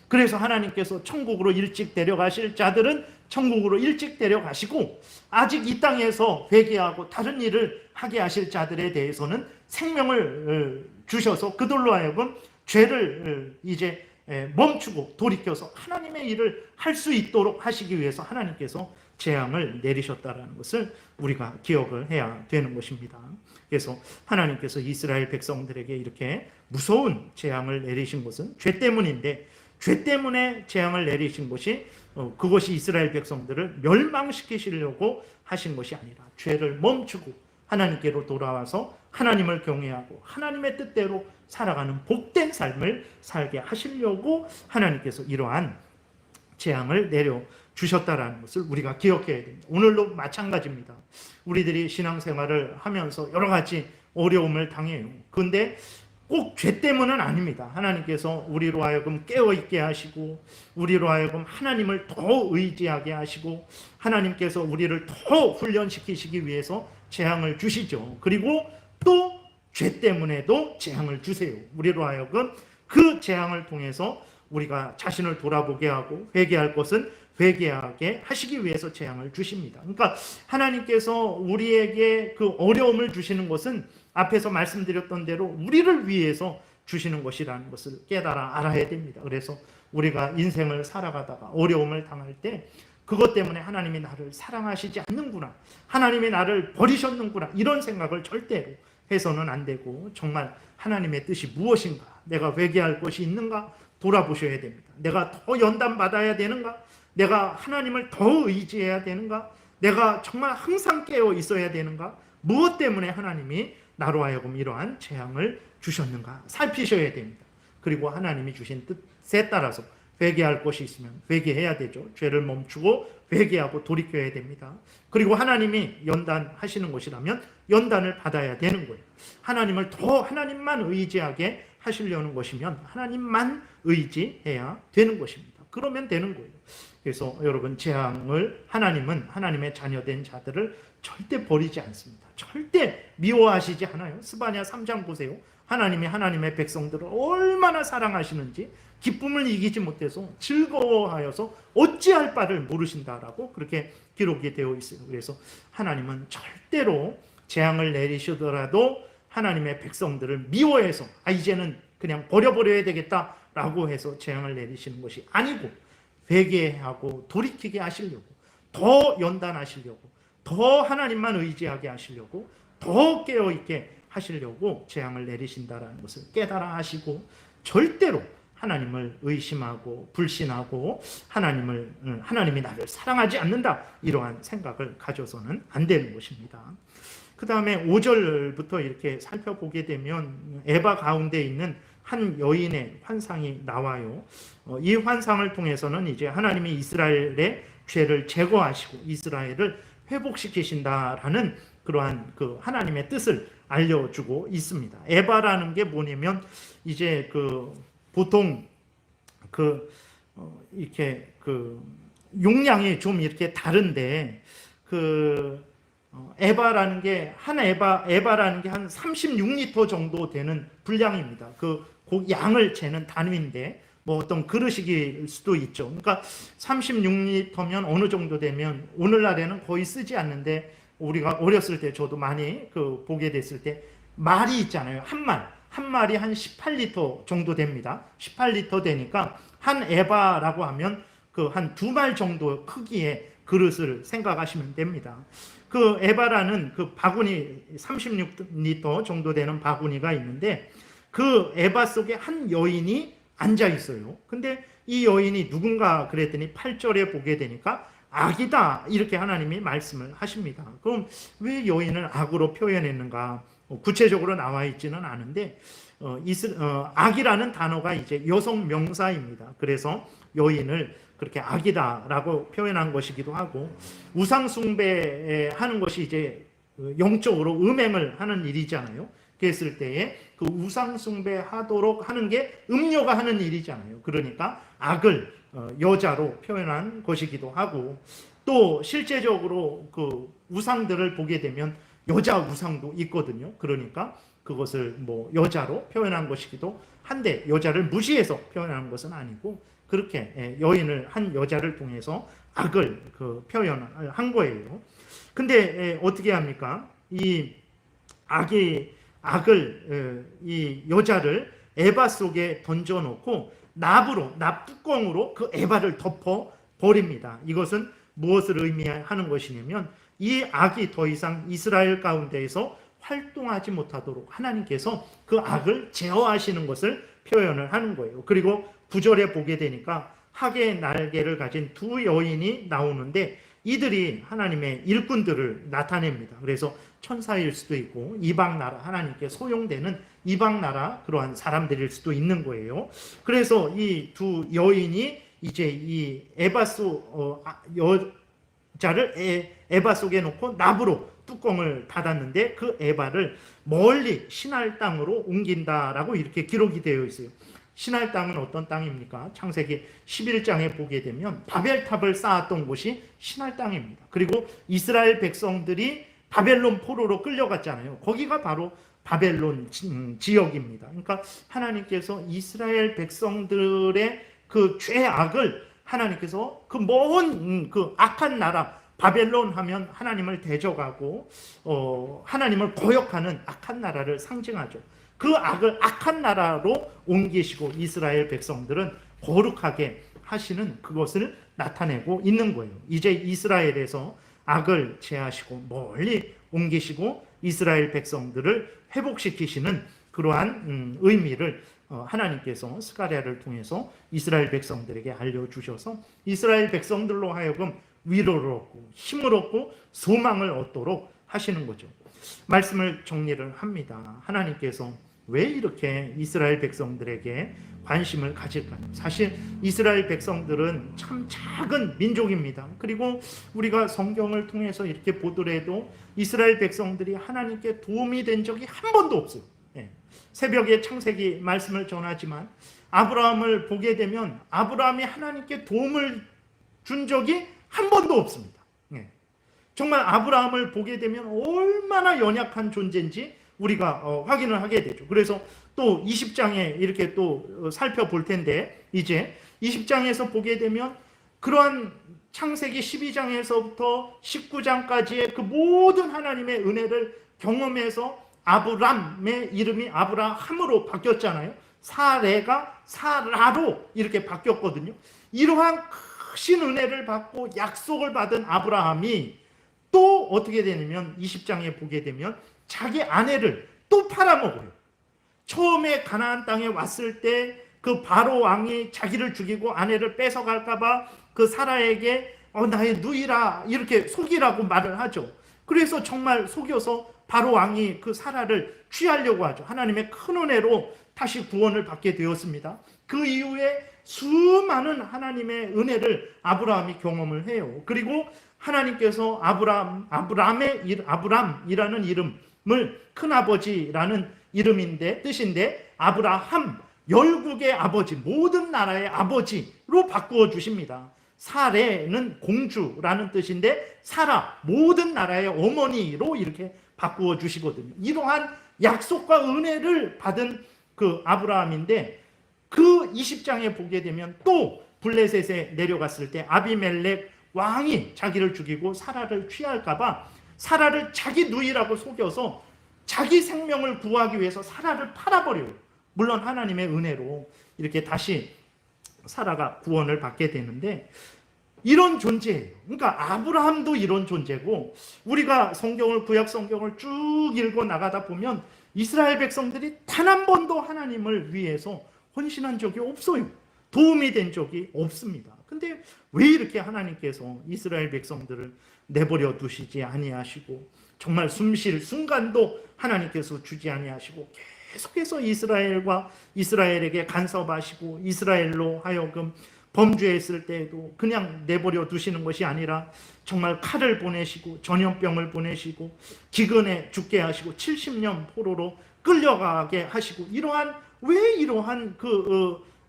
그래서 하나님께서 천국으로 일찍 데려가실 자들은 천국으로 일찍 데려가시고, 아직 이 땅에서 회개하고 다른 일을 하게 하실 자들에 대해서는 생명을 주셔서 그들로 하여금 죄를 이제 멈추고 돌이켜서 하나님의 일을 할 수 있도록 하시기 위해서 하나님께서 재앙을 내리셨다는 것을 우리가 기억을 해야 되는 것입니다. 그래서 하나님께서 이스라엘 백성들에게 이렇게 무서운 재앙을 내리신 것은 죄 때문인데, 죄 때문에 재앙을 내리신 것이 그것이 이스라엘 백성들을 멸망시키시려고 하신 것이 아니라 죄를 멈추고 하나님께로 돌아와서 하나님을 경외하고 하나님의 뜻대로 살아가는 복된 삶을 살게 하시려고 하나님께서 이러한 재앙을 내려주셨다라는 것을 우리가 기억해야 됩니다. 오늘도 마찬가지입니다. 우리들이 신앙생활을 하면서 여러 가지 어려움을 당해요. 그런데 꼭 죄 때문은 아닙니다. 하나님께서 우리로 하여금 깨어있게 하시고 우리로 하여금 하나님을 더 의지하게 하시고 하나님께서 우리를 더 훈련시키시기 위해서 재앙을 주시죠. 그리고 또 죄 때문에도 재앙을 주세요. 우리로 하여금 그 재앙을 통해서 우리가 자신을 돌아보게 하고 회개할 것은 회개하게 하시기 위해서 재앙을 주십니다. 그러니까 하나님께서 우리에게 그 어려움을 주시는 것은 앞에서 말씀드렸던 대로 우리를 위해서 주시는 것이라는 것을 깨달아 알아야 됩니다. 그래서 우리가 인생을 살아가다가 어려움을 당할 때 그것 때문에 하나님이 나를 사랑하시지 않는구나, 하나님이 나를 버리셨는구나, 이런 생각을 절대로 해서는 안 되고, 정말 하나님의 뜻이 무엇인가, 내가 회개할 것이 있는가 돌아보셔야 됩니다. 내가 더 연단받아야 되는가, 내가 하나님을 더 의지해야 되는가? 내가 정말 항상 깨어 있어야 되는가? 무엇 때문에 하나님이 나로 하여금 이러한 재앙을 주셨는가? 살피셔야 됩니다. 그리고 하나님이 주신 뜻에 따라서 회개할 것이 있으면 회개해야 되죠. 죄를 멈추고 회개하고 돌이켜야 됩니다. 그리고 하나님이 연단하시는 것이라면 연단을 받아야 되는 거예요. 하나님을 더 하나님만 의지하게 하시려는 것이면 하나님만 의지해야 되는 것입니다. 그러면 되는 거예요. 그래서 여러분, 재앙을 하나님은 하나님의 자녀된 자들을 절대 버리지 않습니다. 절대 미워하시지 않아요. 스바냐 3장 보세요. 하나님이 하나님의 백성들을 얼마나 사랑하시는지, 기쁨을 이기지 못해서 즐거워하여서 어찌할 바를 모르신다라고 그렇게 기록이 되어 있어요. 그래서 하나님은 절대로 재앙을 내리시더라도 하나님의 백성들을 미워해서 이제는 그냥 버려버려야 되겠다라고 해서 재앙을 내리시는 것이 아니고, 회개하고 돌이키게 하시려고, 더 연단하시려고, 더 하나님만 의지하게 하시려고, 더 깨어있게 하시려고 재앙을 내리신다라는 것을 깨달아 하시고, 절대로 하나님을 의심하고 불신하고 하나님이 나를 사랑하지 않는다, 이러한 생각을 가져서는 안 되는 것입니다. 그 다음에 5절부터 이렇게 살펴보게 되면 에바 가운데 있는 한 여인의 환상이 나와요. 이 환상을 통해서는 이제 하나님이 이스라엘의 죄를 제거하시고 이스라엘을 회복시키신다라는 그러한 그 하나님의 뜻을 알려주고 있습니다. 에바라는 게 뭐냐면 이제 보통 이렇게 용량이 좀 이렇게 다른데 에바라는 게 에바라는 게 한 36리터 정도 되는 분량입니다. 그 양을 재는 단위인데 뭐 어떤 그릇일 수도 있죠. 그러니까 36리터면 어느 정도 되면 오늘날에는 거의 쓰지 않는데, 우리가 어렸을 때 저도 많이 보게 됐을 때 말이 있잖아요. 한 말이 한 18리터 정도 됩니다. 18리터 되니까 한 에바라고 하면 한 2말 정도 크기의 그릇을 생각하시면 됩니다. 그 에바라는 바구니 36리터 정도 되는 바구니가 있는데, 그 에바 속에 한 여인이 앉아 있어요. 근데 이 여인이 누군가 그랬더니 8절에 보게 되니까 악이다, 이렇게 하나님이 말씀을 하십니다. 그럼 왜 여인을 악으로 표현했는가? 구체적으로 나와 있지는 않은데 악이라는 단어가 이제 여성 명사입니다. 그래서 여인을 그렇게 악이다라고 표현한 것이기도 하고, 우상 숭배하는 것이 이제 영적으로 음행을 하는 일이잖아요. 그랬을 때에 그 우상 숭배하도록 하는 게 음녀가 하는 일이잖아요. 그러니까 악을 여자로 표현한 것이기도 하고, 또 실제적으로 그 우상들을 보게 되면 여자 우상도 있거든요. 그러니까 그것을 뭐 여자로 표현한 것이기도 한데, 여자를 무시해서 표현한 것은 아니고 그렇게 여인을 한 여자를 통해서 악을 표현을 한 거예요. 근데 어떻게 합니까? 이 악을 이 여자를 에바 속에 던져놓고 납 뚜껑으로 그 에바를 덮어 버립니다. 이것은 무엇을 의미하는 것이냐면, 이 악이 더 이상 이스라엘 가운데에서 활동하지 못하도록 하나님께서 그 악을 제어하시는 것을 표현을 하는 거예요. 그리고 9절에 보게 되니까 학의 날개를 가진 두 여인이 나오는데, 이들이 하나님의 일꾼들을 나타냅니다. 그래서 천사일 수도 있고 이방 나라, 하나님께 소용되는 이방 나라 그러한 사람들일 수도 있는 거예요. 그래서 이 두 여인이 이제 이 여자를 에바 속에 놓고 납으로 뚜껑을 닫았는데, 그 에바를 멀리 시날 땅으로 옮긴다라고 이렇게 기록이 되어 있어요. 시날 땅은 어떤 땅입니까? 창세기 11장에 보게 되면 바벨탑을 쌓았던 곳이 시날 땅입니다. 그리고 이스라엘 백성들이 바벨론 포로로 끌려갔잖아요. 거기가 바로 바벨론 지역입니다. 그러니까 하나님께서 이스라엘 백성들의 그 죄악을 하나님께서 그 먼 악한 나라 바벨론 하면 하나님을 대적하고 하나님을 거역하는 악한 나라를 상징하죠. 그 악을 악한 나라로 옮기시고 이스라엘 백성들은 거룩하게 하시는 그것을 나타내고 있는 거예요. 이제 이스라엘에서 악을 제하시고 멀리 옮기시고 이스라엘 백성들을 회복시키시는 그러한 의미를 하나님께서 스가랴를 통해서 이스라엘 백성들에게 알려주셔서 이스라엘 백성들로 하여금 위로를 얻고 힘을 얻고 소망을 얻도록 하시는 거죠. 말씀을 정리를 합니다. 하나님께서 왜 이렇게 이스라엘 백성들에게 관심을 가질까요? 사실 이스라엘 백성들은 참 작은 민족입니다. 그리고 우리가 성경을 통해서 이렇게 보더라도 이스라엘 백성들이 하나님께 도움이 된 적이 한 번도 없어요. 새벽에 창세기 말씀을 전하지만 아브라함을 보게 되면 아브라함이 하나님께 도움을 준 적이 한 번도 없습니다. 정말 아브라함을 보게 되면 얼마나 연약한 존재인지 우리가 확인을 하게 되죠. 그래서 또 20장에 이렇게 또 살펴볼 텐데, 이제 20장에서 보게 되면 그러한 창세기 12장에서부터 19장까지의 그 모든 하나님의 은혜를 경험해서 아브람의 이름이 아브라함으로 바뀌었잖아요. 사레가 사라로 이렇게 바뀌었거든요. 이러한 크신 은혜를 받고 약속을 받은 아브라함이 또 어떻게 되냐면 20장에 보게 되면 자기 아내를 또 팔아먹어요. 처음에 가나안 땅에 왔을 때 그 바로 왕이 자기를 죽이고 아내를 뺏어갈까봐 그 사라에게 나의 누이라 이렇게 속이라고 말을 하죠. 그래서 정말 속여서 바로 왕이 그 사라를 취하려고 하죠. 하나님의 큰 은혜로 다시 구원을 받게 되었습니다. 그 이후에 수많은 하나님의 은혜를 아브라함이 경험을 해요. 그리고 하나님께서 아브람이라는 이름을 큰아버지라는 이름인데 뜻인데 아브라함, 열국의 아버지, 모든 나라의 아버지로 바꾸어 주십니다. 사레는 공주라는 뜻인데 사라, 모든 나라의 어머니로 이렇게 바꾸어 주시거든요. 이러한 약속과 은혜를 받은 그 아브라함인데 그 20장에 보게 되면 또 블레셋에 내려갔을 때 아비멜렉 왕이 자기를 죽이고 사라를 취할까봐 사라를 자기 누이라고 속여서 자기 생명을 구하기 위해서 사라를 팔아버려요. 물론 하나님의 은혜로 이렇게 다시 사라가 구원을 받게 되는데 이런 존재예요. 그러니까 아브라함도 이런 존재고 우리가 구약 성경을 쭉 읽어 나가다 보면 이스라엘 백성들이 단 한 번도 하나님을 위해서 헌신한 적이 없어요. 도움이 된 적이 없습니다. 근데 왜 이렇게 하나님께서 이스라엘 백성들을 내버려 두시지 아니하시고 정말 숨쉴 순간도 하나님께서 주지 아니하시고 계속해서 이스라엘에게 간섭하시고 이스라엘로 하여금 범죄했을 때에도 그냥 내버려 두시는 것이 아니라 정말 칼을 보내시고 전염병을 보내시고 기근에 죽게 하시고 70년 포로로 끌려가게 하시고 이러한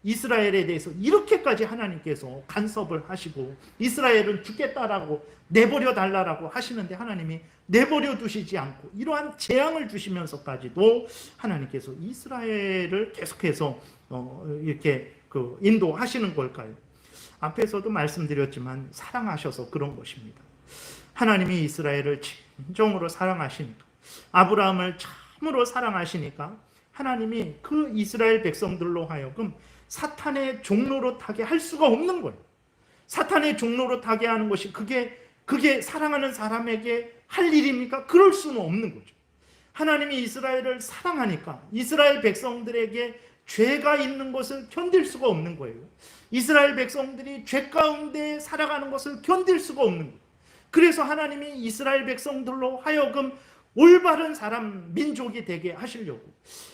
이스라엘에 대해서 이렇게까지 하나님께서 간섭을 하시고 이스라엘은 죽겠다라고 내버려 달라라고 하시는데 하나님이 내버려 두시지 않고 이러한 재앙을 주시면서까지도 하나님께서 이스라엘을 계속해서 이렇게 인도하시는 걸까요? 앞에서도 말씀드렸지만 사랑하셔서 그런 것입니다. 하나님이 이스라엘을 진정으로 사랑하시니까 아브라함을 참으로 사랑하시니까 하나님이 그 이스라엘 백성들로 하여금 사탄의 종로로 타게 할 수가 없는 거예요. 사탄의 종로로 타게 하는 것이 그게 사랑하는 사람에게 할 일입니까? 그럴 수는 없는 거죠. 하나님이 이스라엘을 사랑하니까 이스라엘 백성들에게 죄가 있는 것을 견딜 수가 없는 거예요. 이스라엘 백성들이 죄 가운데 살아가는 것을 견딜 수가 없는 거예요. 그래서 하나님이 이스라엘 백성들로 하여금 올바른 사람, 민족이 되게 하시려고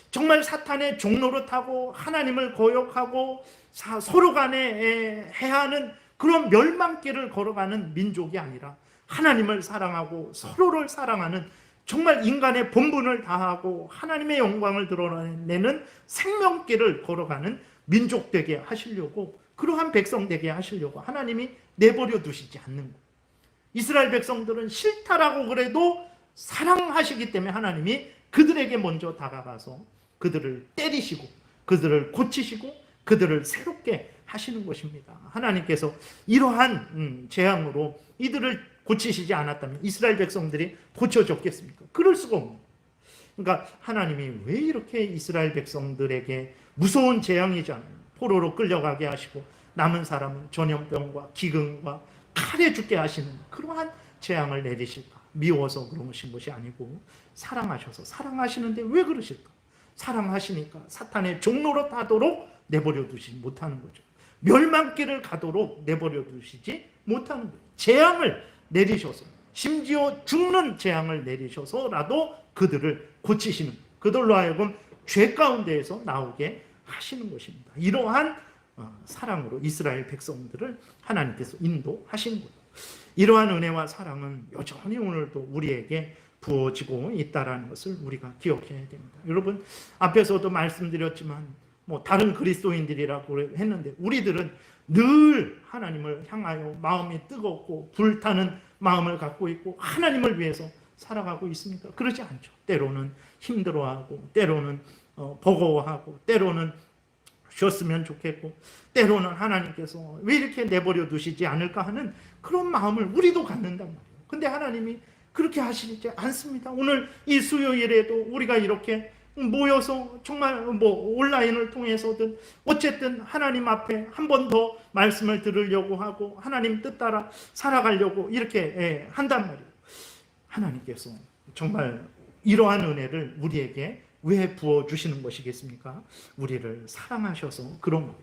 정말 사탄의 종로로 타고 하나님을 거역하고 서로 간에 해하는 그런 멸망길을 걸어가는 민족이 아니라 하나님을 사랑하고 서로를 사랑하는 정말 인간의 본분을 다하고 하나님의 영광을 드러내는 생명길을 걸어가는 민족 되게 하시려고 그러한 백성 되게 하시려고 하나님이 내버려 두시지 않는 거예요. 이스라엘 백성들은 싫다라고 그래도 사랑하시기 때문에 하나님이 그들에게 먼저 다가가서 그들을 때리시고 그들을 고치시고 그들을 새롭게 하시는 것입니다. 하나님께서 이러한 재앙으로 이들을 고치시지 않았다면 이스라엘 백성들이 고쳐졌겠습니까? 그럴 수가 없는 거예요. 그러니까 하나님이 왜 이렇게 이스라엘 백성들에게 무서운 재앙이잖아요. 포로로 끌려가게 하시고 남은 사람은 전염병과 기근과 칼에 죽게 하시는 그러한 재앙을 내리실까? 미워서 그러신 것이 아니고 사랑하셔서 사랑하시는데 왜 그러실까? 사랑하시니까 사탄의 종로로 타도록 내버려 두시지 못하는 거죠. 멸망길을 가도록 내버려 두시지 못하는 거예요. 재앙을 내리셔서, 심지어 죽는 재앙을 내리셔서라도 그들을 고치시는 거예요. 그들로 하여금 죄 가운데에서 나오게 하시는 것입니다. 이러한 사랑으로 이스라엘 백성들을 하나님께서 인도하신 거예요. 이러한 은혜와 사랑은 여전히 오늘도 우리에게 부어지고 있다는 것을 우리가 기억해야 됩니다. 여러분, 앞에서도 말씀드렸지만 다른 그리스도인들이라고 했는데 우리들은 늘 하나님을 향하여 마음이 뜨겁고 불타는 마음을 갖고 있고 하나님을 위해서 살아가고 있습니까? 그러지 않죠. 때로는 힘들어하고, 때로는 버거워하고, 때로는 쉬었으면 좋겠고, 때로는 하나님께서 왜 이렇게 내버려 두시지 않을까 하는 그런 마음을 우리도 갖는단 말이에요. 근데 하나님이 그렇게 하시지 않습니다. 오늘 이 수요일에도 우리가 이렇게 모여서 정말 온라인을 통해서든 어쨌든 하나님 앞에 한 번 더 말씀을 들으려고 하고 하나님 뜻 따라 살아가려고 이렇게 한단 말이에요. 하나님께서 정말 이러한 은혜를 우리에게 왜 부어주시는 것이겠습니까? 우리를 사랑하셔서 그런 거예요.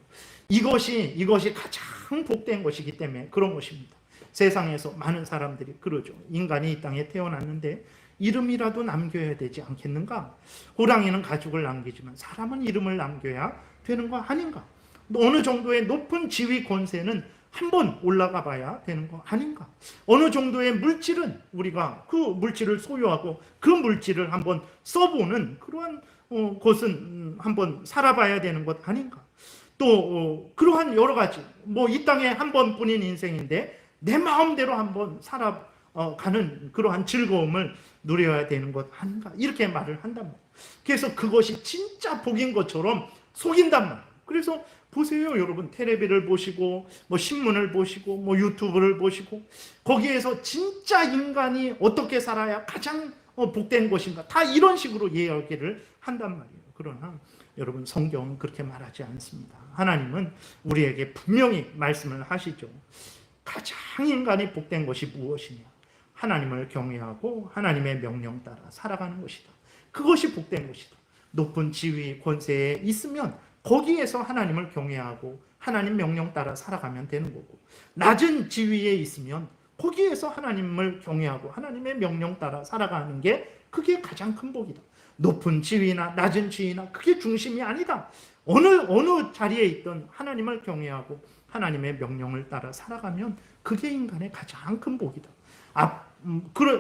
이것이 가장 복된 것이기 때문에 그런 것입니다. 세상에서 많은 사람들이 그러죠. 인간이 이 땅에 태어났는데 이름이라도 남겨야 되지 않겠는가? 호랑이는 가죽을 남기지만 사람은 이름을 남겨야 되는 거 아닌가? 어느 정도의 높은 지위 권세는 한번 올라가 봐야 되는 거 아닌가? 어느 정도의 물질은 우리가 그 물질을 소유하고 그 물질을 한번 써보는 그러한 것은 한번 살아봐야 되는 것 아닌가? 또 그러한 여러 가지 이 땅에 한 번뿐인 인생인데 내 마음대로 한번 살아가는 그러한 즐거움을 누려야 되는 것 아닌가? 이렇게 말을 한단 말이에요. 그래서 그것이 진짜 복인 것처럼 속인단 말이에요. 그래서 보세요, 여러분. 텔레비를 보시고 신문을 보시고 유튜브를 보시고 거기에서 진짜 인간이 어떻게 살아야 가장 복된 것인가, 다 이런 식으로 이야기를 한단 말이에요. 그러나 여러분, 성경은 그렇게 말하지 않습니다. 하나님은 우리에게 분명히 말씀을 하시죠. 가장 인간이 복된 것이 무엇이냐? 하나님을 경외하고 하나님의 명령 따라 살아가는 것이다. 그것이 복된 것이다. 높은 지위, 권세에 있으면 거기에서 하나님을 경외하고 하나님 명령 따라 살아가면 되는 거고, 낮은 지위에 있으면 거기에서 하나님을 경외하고 하나님의 명령 따라 살아가는 게 그게 가장 큰 복이다. 높은 지위나 낮은 지위나 그게 중심이 아니다. 어느 자리에 있든 하나님을 경외하고 하나님의 명령을 따라 살아가면 그게 인간의 가장 큰 복이다.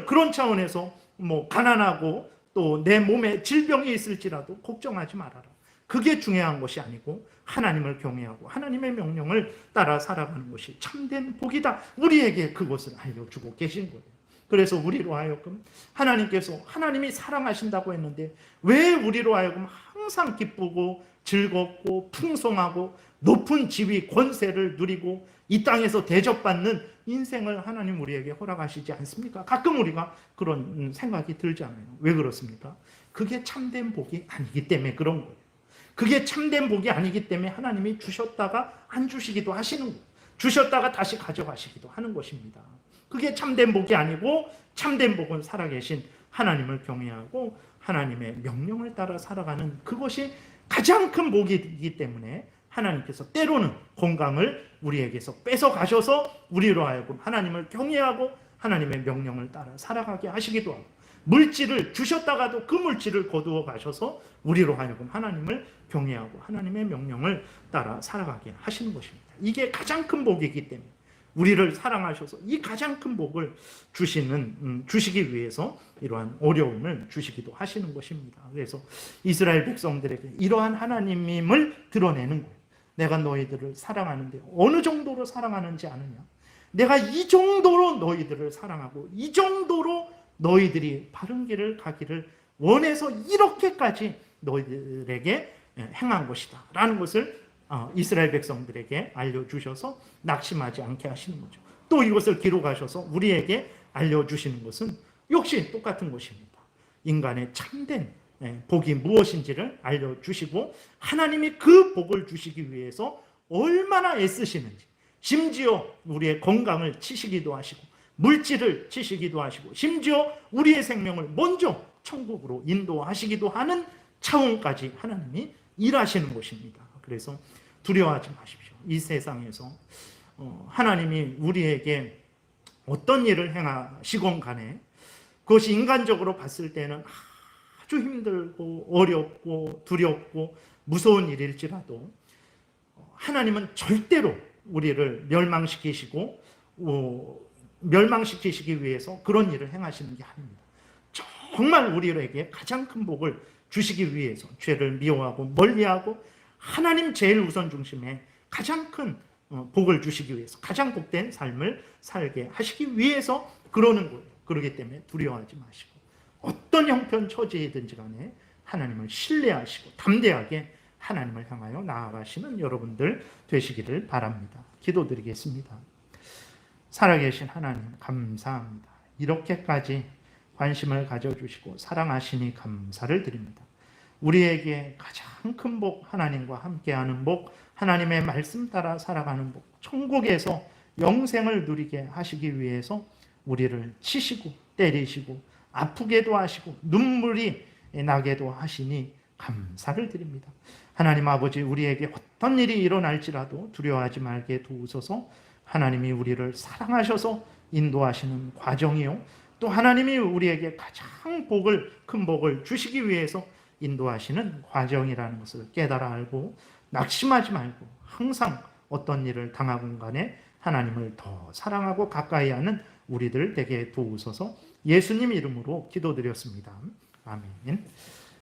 그런 차원에서 가난하고 또 내 몸에 질병이 있을지라도 걱정하지 말아라. 그게 중요한 것이 아니고 하나님을 경외하고 하나님의 명령을 따라 살아가는 것이 참된 복이다. 우리에게 그것을 알려주고 계신 거예요. 그래서 우리로 하여금 하나님께서 하나님이 사랑하신다고 했는데 왜 우리로 하여금 항상 기쁘고 즐겁고 풍성하고 높은 지위 권세를 누리고 이 땅에서 대접받는 인생을 하나님 우리에게 허락하시지 않습니까? 가끔 우리가 그런 생각이 들잖아요. 왜 그렇습니까? 그게 참된 복이 아니기 때문에 그런 거예요. 그게 참된 복이 아니기 때문에 하나님이 주셨다가 안 주시기도 하시는 거예요. 주셨다가 다시 가져가시기도 하는 것입니다. 그게 참된 복이 아니고 참된 복은 살아계신 하나님을 경외하고 하나님의 명령을 따라 살아가는 그것이 가장 큰 복이기 때문에 하나님께서 때로는 건강을 우리에게서 뺏어가셔서 우리로 하여금 하나님을 경외하고 하나님의 명령을 따라 살아가게 하시기도 하고, 물질을 주셨다가도 그 물질을 거두어 가셔서 우리로 하여금 하나님을 경외하고 하나님의 명령을 따라 살아가게 하시는 것입니다. 이게 가장 큰 복이기 때문에 우리를 사랑하셔서 이 가장 큰 복을 주시기 위해서 이러한 어려움을 주시기도 하시는 것입니다. 그래서 이스라엘 백성들에게 이러한 하나님임을 드러내는 거예요. 내가 너희들을 사랑하는데 어느 정도로 사랑하는지 아느냐? 내가 이 정도로 너희들을 사랑하고 이 정도로 너희들이 바른 길을 가기를 원해서 이렇게까지 너희들에게 행한 것이다 라는 것을 이스라엘 백성들에게 알려주셔서 낙심하지 않게 하시는 거죠. 또 이것을 기록하셔서 우리에게 알려주시는 것은 역시 똑같은 것입니다. 인간의 참된 복이 무엇인지를 알려주시고 하나님이 그 복을 주시기 위해서 얼마나 애쓰시는지, 심지어 우리의 건강을 치시기도 하시고 물질을 치시기도 하시고 심지어 우리의 생명을 먼저 천국으로 인도하시기도 하는 차원까지 하나님이 일하시는 곳입니다. 그래서 두려워하지 마십시오. 이 세상에서 하나님이 우리에게 어떤 일을 행하시건 간에 그것이 인간적으로 봤을 때는 아주 힘들고 어렵고 두렵고 무서운 일일지라도 하나님은 절대로 우리를 멸망시키시고 멸망시키시기 위해서 그런 일을 행하시는 게 아닙니다. 정말 우리에게 가장 큰 복을 주시기 위해서 죄를 미워하고 멀리하고 하나님 제일 우선 중심에 가장 큰 복을 주시기 위해서 가장 복된 삶을 살게 하시기 위해서 그러는 거예요. 그렇기 때문에 두려워하지 마시고 어떤 형편 처지이든지 간에 하나님을 신뢰하시고 담대하게 하나님을 향하여 나아가시는 여러분들 되시기를 바랍니다. 기도드리겠습니다. 살아계신 하나님 감사합니다. 이렇게까지 관심을 가져주시고 사랑하시니 감사를 드립니다. 우리에게 가장 큰 복, 하나님과 함께하는 복, 하나님의 말씀 따라 살아가는 복, 천국에서 영생을 누리게 하시기 위해서 우리를 치시고 때리시고 아프게도 하시고 눈물이 나게도 하시니 감사를 드립니다. 하나님 아버지, 우리에게 어떤 일이 일어날지라도 두려워하지 말게 도우소서. 하나님이 우리를 사랑하셔서 인도하시는 과정이요, 또 하나님이 우리에게 가장 큰 복을 주시기 위해서 인도하시는 과정이라는 것을 깨달아 알고 낙심하지 말고 항상 어떤 일을 당하건 간에 하나님을 더 사랑하고 가까이 하는 우리들 되게 도우소서. 예수님 이름으로 기도드렸습니다. 아멘.